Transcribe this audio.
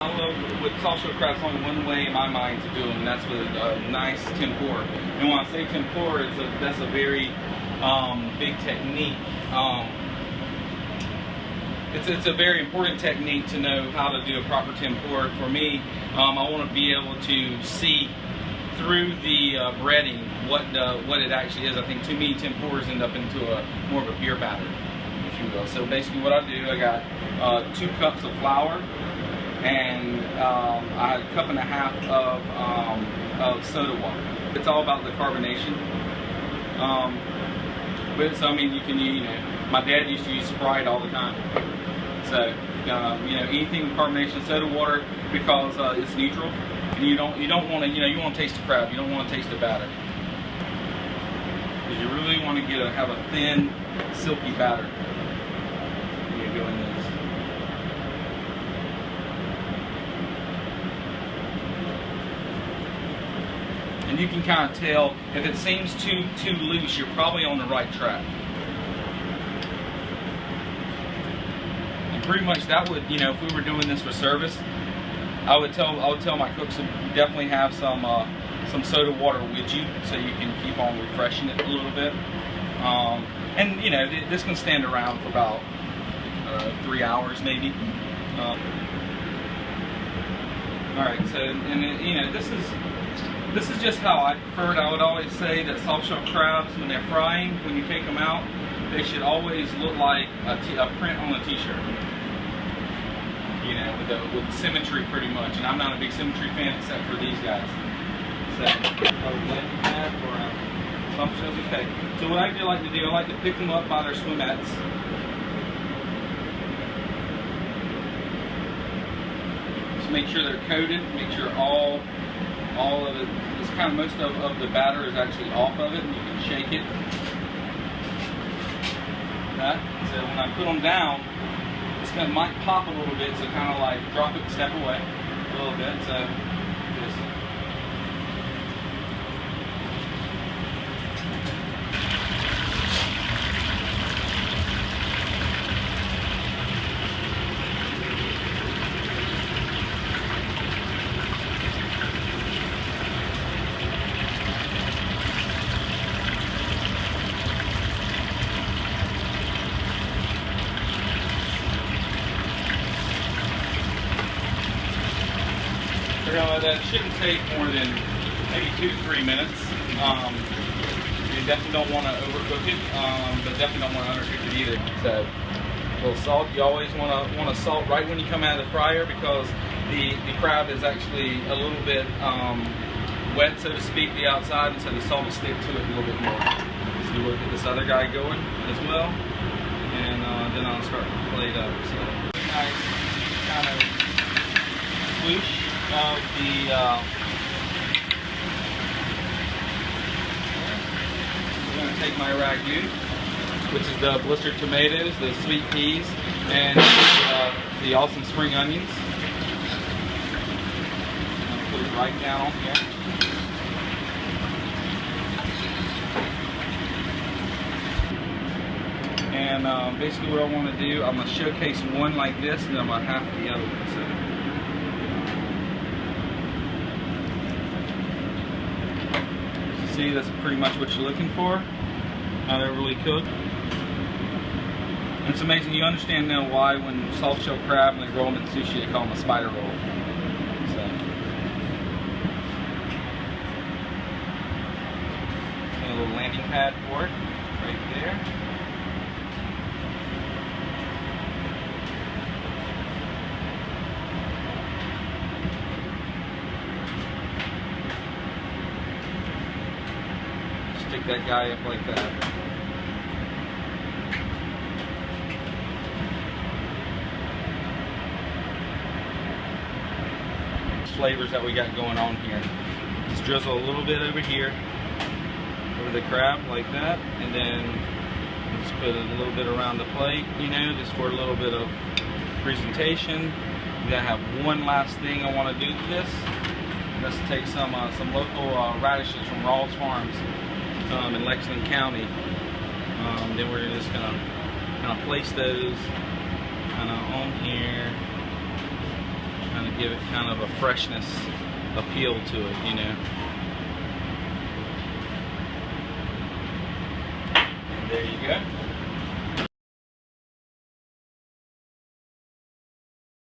I love with soft shell crabs, only one way in my mind to do them, and that's with a nice tempura. And when I say tempura, that's a very big technique. It's a very important technique to know how to do a proper tempura. For me, I want to be able to see through the breading what it actually is. I think too many tempuras end up into more of a beer batter, if you will. So basically what I do, I got 2 cups of flour, and I had 1.5 cups of soda water. It's all about the carbonation. So I mean, you can use, my dad used to use Sprite all the time. So anything with carbonation, soda water, because it's neutral. And you don't want to, you want to taste the crab. You don't want to taste the batter, because you really want to have a thin, silky batter when you're doing this. And you can kind of tell if it seems too loose, you're probably on the right track. And pretty much that would, if we were doing this for service, I would tell my cooks to definitely have some soda water with you, so you can keep on refreshing it a little bit. And this can stand around for about 3 hours maybe. All right, so this is just how I prefer it. I would always say that soft shell crabs, when they're frying, when you take them out, they should always look like a print on a t-shirt. With symmetry pretty much. And I'm not a big symmetry fan except for these guys. So, soft shells, okay. So what I like to do, I like to pick them up by their swimettes. Just make sure they're coated, make sure all of it, this kind of most of the batter is actually off of it, and you can shake it. So when I put them down, it's going to might pop a little bit, so kind of like drop it and step away a little bit. So just that shouldn't take more than maybe 2 to 3 minutes. You definitely don't want to overcook it, but definitely don't want to undercook it either. So, a little salt. You always want to salt right when you come out of the fryer, because the crab is actually a little bit wet, so to speak, the outside, and so the salt will stick to it a little bit more. So we'll get this other guy going as well, and then I'll start to plate up. So, nice kind of swoosh of the I'm going to take my ragu, which is the blistered tomatoes, the sweet peas, and the awesome spring onions. I'm going to put it right down on here. And basically what I want to do, I'm going to showcase one like this, and then I'm going to half the other one. So, see, that's pretty much what you're looking for. How they're really cooked. And it's amazing, you understand now why when soft shell crab, when they roll them in sushi, they call them a spider roll. So, a little landing pad for it, right there. Stick that guy up like that. Flavors that we got going on here. Just drizzle a little bit over here, over the crab like that, and then just put a little bit around the plate, just for a little bit of presentation. Then I have one last thing I want to do to this. Let's take some local radishes from Rawls Farms in Lexington County. Then we're just gonna kind of place those kind of on here, kind of give it kind of a freshness appeal to it, you know. There you go.